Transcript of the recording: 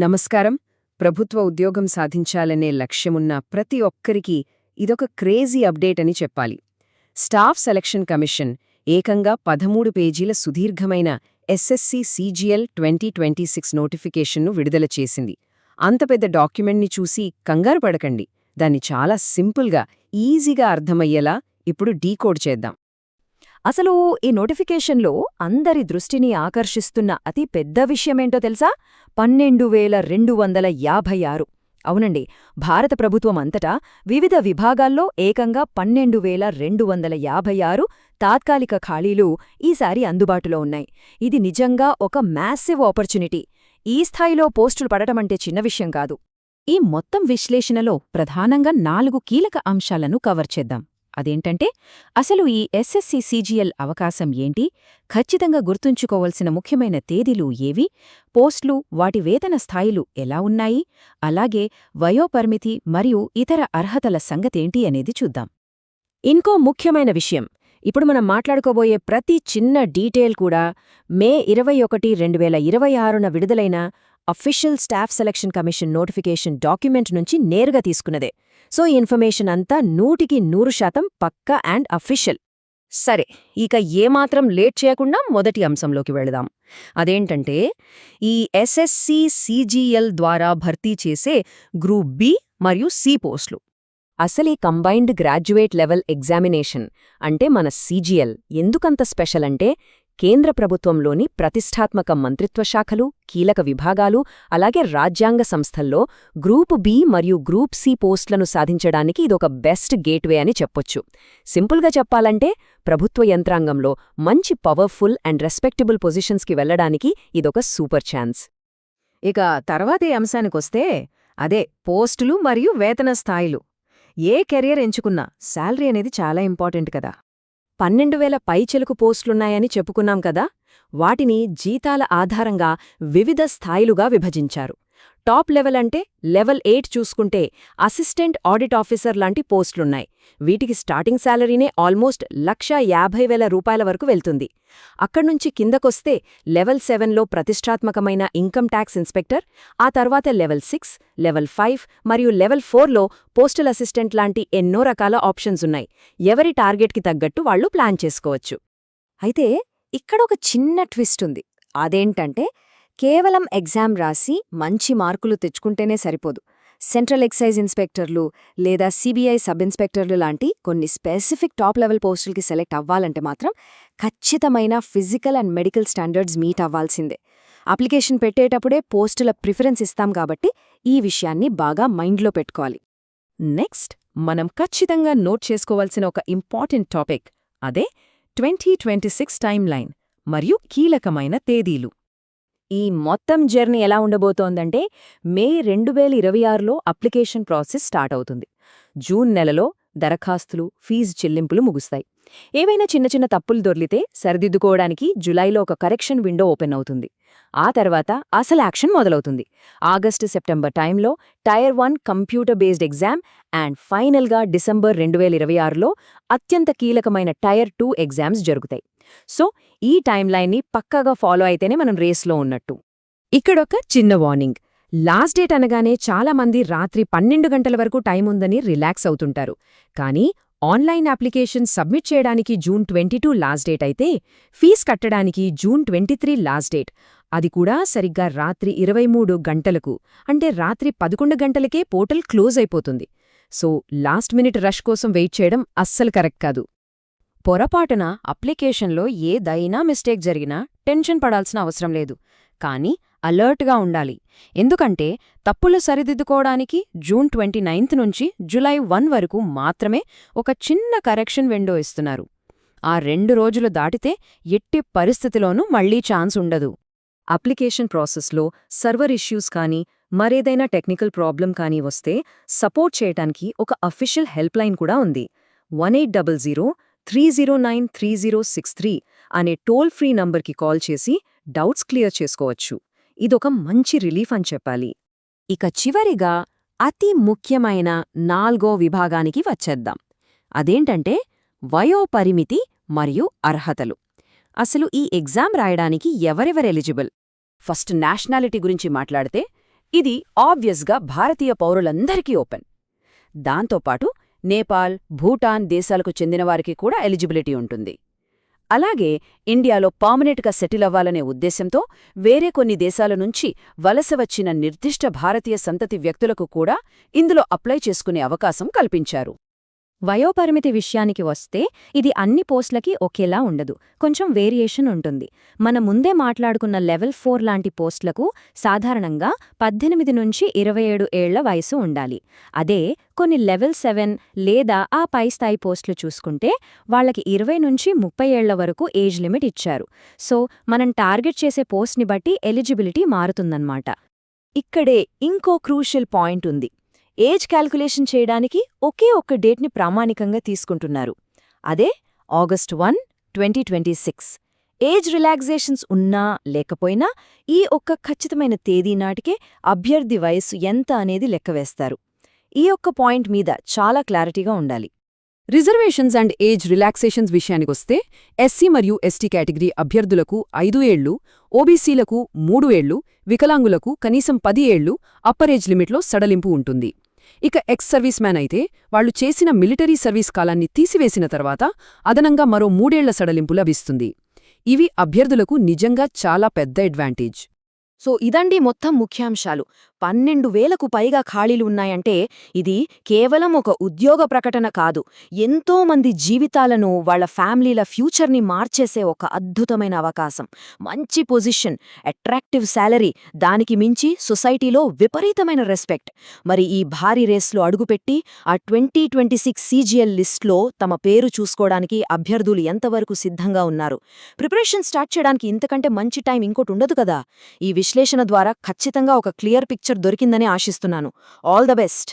నమస్కారం. ప్రభుత్వ ఉద్యోగం సాధించాలనే లక్ష్యమున్న ప్రతి ఒక్కరికీ ఇదొక క్రేజీ అప్డేట్ అని చెప్పాలి. స్టాఫ్ సెలక్షన్ కమిషన్ ఏకంగా 13 పేజీల సుదీర్ఘమైన ఎస్ఎస్సి సిజిఎల్ 2026 నోటిఫికేషన్ను విడుదల చేసింది. అంత పెద్ద డాక్యుమెంట్ని చూసి కంగారు పడకండి. దాన్ని చాలా సింపుల్గా, ఈజీగా అర్థమయ్యేలా ఇప్పుడు డీకోడ్ చేద్దాం. అసలు ఈ నోటిఫికేషన్లో అందరి దృష్టిని ఆకర్షిస్తున్న అతి పెద్ద విషయమేంటో తెలుసా? 12,256. అవునండి, భారత ప్రభుత్వం అంతటా వివిధ విభాగాల్లో ఏకంగా 12,256 తాత్కాలిక ఖాళీలు ఈసారి అందుబాటులో ఉన్నాయి. ఇది నిజంగా ఒక మ్యాసివ్ ఆపర్చునిటీ. ఈ స్థాయిలో పోస్టులు పడటమంటే చిన్న విషయం కాదు. ఈ మొత్తం విశ్లేషణలో ప్రధానంగా 4 కీలక అంశాలను కవర్ చేద్దాం. అదేంటంటే, అసలు ఈ ఎస్ఎస్సి సిజిఎల్ అవకాశం ఏంటి, ఖచ్చితంగా గుర్తుంచుకోవలసిన ముఖ్యమైన తేదీలు ఏవి, పోస్టులు, వాటి వేతన స్థాయిలు ఎలా ఉన్నాయి, అలాగే వయోపరిమితి మరియు ఇతర అర్హతల సంగతేంటి అనేది చూద్దాం. ఇంకో ముఖ్యమైన విషయం, ఇప్పుడు మనం మాట్లాడుకోబోయే ప్రతి చిన్న డీటెయిల్ కూడా మే 21, 2026న విడుదలైన official staff selection commission notification document నుంచి నేరుగా తీసుకున్నదే. సో ఈ ఇన్ఫర్మేషన్ అంతా 100% పక్కా అండ్ అఫీషియల్. సరే, ఇక ఏమాత్రం లేట్ చేయకుండా మొదటి అంశంలోకి వెళదాం. అదేంటంటే, ఈ ఎస్ఎస్సి సిజిఎల్ ద్వారా భర్తీ చేసే గ్రూప్ బి మరియు సి పోస్టులు. అసలీ కంబైన్డ్ గ్రాడ్యుయేట్ లెవెల్ ఎగ్జామినేషన్ అంటే మన సిజిఎల్ ఎందుకంత స్పెషల్ అంటే, కేంద్ర ప్రభుత్వంలోని ప్రతిష్టాత్మక మంత్రిత్వ శాఖలు, కీలక విభాగాలు, అలాగే రాజ్యాంగ సంస్థల్లో గ్రూప్ బి మరియు గ్రూప్ సి పోస్టులను సాధించడానికి ఇదొక బెస్ట్ గేట్వే అని చెప్పొచ్చు. సింపుల్గా చెప్పాలంటే, ప్రభుత్వ యంత్రాంగంలో మంచి పవర్ఫుల్ అండ్ రెస్పెక్టబుల్ పొజిషన్స్కి వెళ్లడానికి ఇదొక సూపర్ ఛాన్స్. ఇక తర్వాతే అంశానికొస్తే, అదే పోస్టులు మరియు వేతన స్థాయిలు. ఏ కెరియర్ ఎంచుకున్నా శాలరీ అనేది చాలా ఇంపార్టెంట్ కదా. 12,000 పైచెలుకు పోస్టులున్నాయని చెప్పుకున్నాం కదా, వాటిని జీతాల ఆధారంగా వివిధ స్థాయిలుగా విభజించారు. టాప్ లెవెల్ అంటే లెవెల్ 8 చూసుకుంటే అసిస్టెంట్ ఆడిట్ ఆఫీసర్ లాంటి పోస్టులున్నాయి. వీటికి స్టార్టింగ్ శాలరీనే ఆల్మోస్ట్ 1,50,000 రూపాయల వరకు వెళ్తుంది. అక్కడ్నుంచి కిందకొస్తే లెవెల్ 7లో ప్రతిష్టాత్మకమైన ఇన్కమ్ ట్యాక్స్ ఇన్స్పెక్టర్, ఆ తర్వాత లెవెల్ 6, లెవెల్ 5 మరియు లెవెల్ 4లో పోస్టల్ అసిస్టెంట్ లాంటి ఎన్నో రకాల ఆప్షన్స్ ఉన్నాయి. ఎవరి టార్గెట్కి తగ్గట్టు వాళ్లు ప్లాన్ చేసుకోవచ్చు. అయితే ఇక్కడొక చిన్న ట్విస్ట్ ఉంది. అదేంటంటే, కేవలం ఎగ్జామ్ రాసి మంచి మార్కులు తెచ్చుకుంటేనే సరిపోదు. సెంట్రల్ ఎక్సైజ్ ఇన్స్పెక్టర్లు లేదా సిబిఐ సబ్ ఇన్స్పెక్టర్లు లాంటి కొన్ని స్పెసిఫిక్ టాప్ లెవెల్ పోస్టులకి సెలెక్ట్ అవ్వాలంటే మాత్రం ఖచ్చితమైన physical and medical standards meet అవ్వాల్సిందే. అప్లికేషన్ పెట్టేటప్పుడే పోస్టుల ప్రిఫరెన్స్ ఇస్తాం కాబట్టి ఈ విషయాన్ని బాగా మైండ్లో పెట్టుకోవాలి. నెక్స్ట్ మనం ఖచ్చితంగా నోట్ చేసుకోవాల్సిన ఒక ఇంపార్టెంట్ టాపిక్, అదే 2026 టైమ్ లైన్ మరియు కీలకమైన తేదీలు. ఈ మొత్తం జర్నీ ఎలా ఉండబోతోందంటే, మే 2026లో అప్లికేషన్ ప్రాసెస్ స్టార్ట్ అవుతుంది. జూన్ నెలలో దరఖాస్తులు, ఫీజు చెల్లింపులు ముగుస్తాయి. ఏవైనా చిన్న చిన్న తప్పులు దొర్లితే సరిదిద్దుకోవడానికి జులైలో ఒక కరెక్షన్ విండో ఓపెన్ అవుతుంది. ఆ తర్వాత అసలు యాక్షన్ మొదలవుతుంది. ఆగస్టు, సెప్టెంబర్ టైంలో tier 1 computer based exam and ఫైనల్గా డిసెంబర్ 2026లో అత్యంత కీలకమైన టైర్ 2 ఎగ్జామ్స్ జరుగుతాయి. సో ఈ టైమ్ లైన్ని పక్కాగా ఫాలో అయితేనే మనం రేస్లో ఉన్నట్టు. ఇక్కడొక చిన్న వార్నింగ్. లాస్ట్ డేట్ అనగానే చాలామంది రాత్రి 12 గంటల వరకు టైం ఉందని రిలాక్స్ అవుతుంటారు. కానీ ఆన్లైన్ అప్లికేషన్ సబ్మిట్ చేయడానికి జూన్ 22 లాస్ట్ డేట్ అయితే, ఫీజ్ కట్టడానికి జూన్ 23 లాస్ట్ డేట్. అది కూడా సరిగ్గా రాత్రి 23 గంటలకు, అంటే రాత్రి 11 గంటలకే పోర్టల్ క్లోజ్ అయిపోతుంది. సో లాస్ట్ మినిట్ రష్ కోసం వెయిట్ చేయడం అస్సలు కరెక్ట్ కాదు. పొరపాటున అప్లికేషన్లో ఏదైనా మిస్టేక్ జరిగినా టెన్షన్ పడాల్సిన అవసరం లేదు. కానీ అలర్ట్గా ఉండాలి. ఎందుకంటే తప్పులు సరిదిద్దుకోవడానికి జూన్ 29 నుంచి జులై 1 వరకు మాత్రమే ఒక చిన్న కరెక్షన్ విండో ఇస్తున్నారు. ఆ 2 రోజులు దాటితే ఎట్టి పరిస్థితిలోనూ మళ్లీ ఛాన్స్ ఉండదు. అప్లికేషన్ ప్రాసెస్లో సర్వర్ ఇష్యూస్ కానీ, మరేదైనా టెక్నికల్ ప్రాబ్లం కానీ వస్తే సపోర్ట్ చేయటానికి ఒక అఫీషియల్ హెల్ప్ లైన్ కూడా ఉంది. 1800-309-3063 అనే టోల్ ఫ్రీ నంబర్కి కాల్ చేసి డౌట్స్ క్లియర్ చేసుకోవచ్చు. ఇదొక మంచి రిలీఫ్ అని చెప్పాలి. ఇక చివరిగా అతి ముఖ్యమైన 4వ విభాగానికి వచ్చేద్దాం. అదేంటంటే వయోపరిమితి మరియు అర్హతలు. అసలు ఈ ఎగ్జామ్ రాయడానికి ఎవరెవరు ఎలిజిబుల్? ఫస్ట్ నేషనాలిటీ గురించి మాట్లాడితే, ఇది ఆబ్వియస్గా భారతీయ పౌరులందరికీ ఓపెన్. దాంతోపాటు నేపాల్, భూటాన్ దేశాలకు చెందినవారికి కూడా ఎలిజిబిలిటీ ఉంటుంది. అలాగే ఇండియాలో పర్మనెంట్గా సెటిల్ అవ్వాలనే ఉద్దేశంతో వేరే కొన్ని దేశాల నుంచి వలస వచ్చిన నిర్దిష్ట భారతీయ సంతతి వ్యక్తులకు కూడా ఇందులో అప్లై చేసుకునే అవకాశం కల్పించారు. వయోపరిమితి విషయానికి వస్తే ఇది అన్ని పోస్టులకి ఒకేలా ఉండదు, కొంచెం వేరియేషన్ ఉంటుంది. మన ముందే మాట్లాడుకున్న లెవెల్ 4 లాంటి పోస్టులకు సాధారణంగా 18 నుంచి 27 ఏళ్ల వయసు ఉండాలి. అదే కొన్ని లెవెల్ 7 లేదా ఆ పై స్థాయి పోస్టులు చూసుకుంటే వాళ్లకి 20 నుంచి 30 ఏళ్ల వరకు ఏజ్ లిమిట్ ఇచ్చారు. సో మనం టార్గెట్ చేసే పోస్ట్ని బట్టి ఎలిజిబిలిటీ మారుతుందన్నమాట. ఇక్కడే ఇంకో క్రూషియల్ పాయింట్ ఉంది. ఏజ్ క్యాల్కులేషన్ చేయడానికి ఒకే ఒక్క డేట్ని ప్రామాణికంగా తీసుకుంటున్నారు. అదే ఆగస్ట్ 1, 2026. ఏజ్ రిలాక్సేషన్స్ ఉన్నా లేకపోయినా ఈ ఒక్క ఖచ్చితమైన తేదీ నాటికే అభ్యర్థి వయస్సు ఎంత అనేది లెక్కవేస్తారు. ఈ ఒక్క పాయింట్ మీద చాలా క్లారిటీగా ఉండాలి. రిజర్వేషన్స్ అండ్ ఏజ్ రిలాక్సేషన్స్ విషయానికొస్తే ఎస్సీ మరియు ఎస్టీ కేటగిరీ అభ్యర్థులకు 5 ఏళ్లు, ఓబీసీలకు 3 ఏళ్లు, వికలాంగులకు కనీసం 10 ఏళ్లు అప్పర్ ఏజ్ లిమిట్లో సడలింపు ఉంటుంది. ఇక ఎక్స్ సర్వీస్ మ్యాన్ అయితే వాళ్లు చేసిన మిలిటరీ సర్వీస్ కాలాన్ని తీసివేసిన తర్వాత అదనంగా మరో 3 ఏళ్ల సడలింపు లభిస్తుంది. ఇవి అభ్యర్థులకు నిజంగా చాలా పెద్ద అడ్వాంటేజ్. సో ఇదండి మొత్తం ముఖ్యాంశాలు. 12,000కు పైగా ఖాళీలు ఉన్నాయంటే ఇది కేవలం ఒక ఉద్యోగ ప్రకటన కాదు, ఎంతో మంది జీవితాలను, వాళ్ల ఫ్యామిలీల ఫ్యూచర్ని మార్చేసే ఒక అద్భుతమైన అవకాశం. మంచి పొజిషన్, అట్రాక్టివ్ శాలరీ, దానికి మించి సొసైటీలో విపరీతమైన రెస్పెక్ట్. మరి ఈ భారీ రేస్లో అడుగుపెట్టి ఆ 2026 CGL లిస్ట్లో తమ పేరు చూసుకోవడానికి అభ్యర్థులు ఎంతవరకు సిద్ధంగా ఉన్నారు? ప్రిపరేషన్ స్టార్ట్ చేయడానికి ఇంతకంటే మంచి టైం ఇంకోటి ఉండదు కదా. ఈ విశ్లేషణ ద్వారా ఖచ్చితంగా ఒక క్లియర్ పిక్చర్ దొరికిందని ఆశిస్తున్నాను. All the best.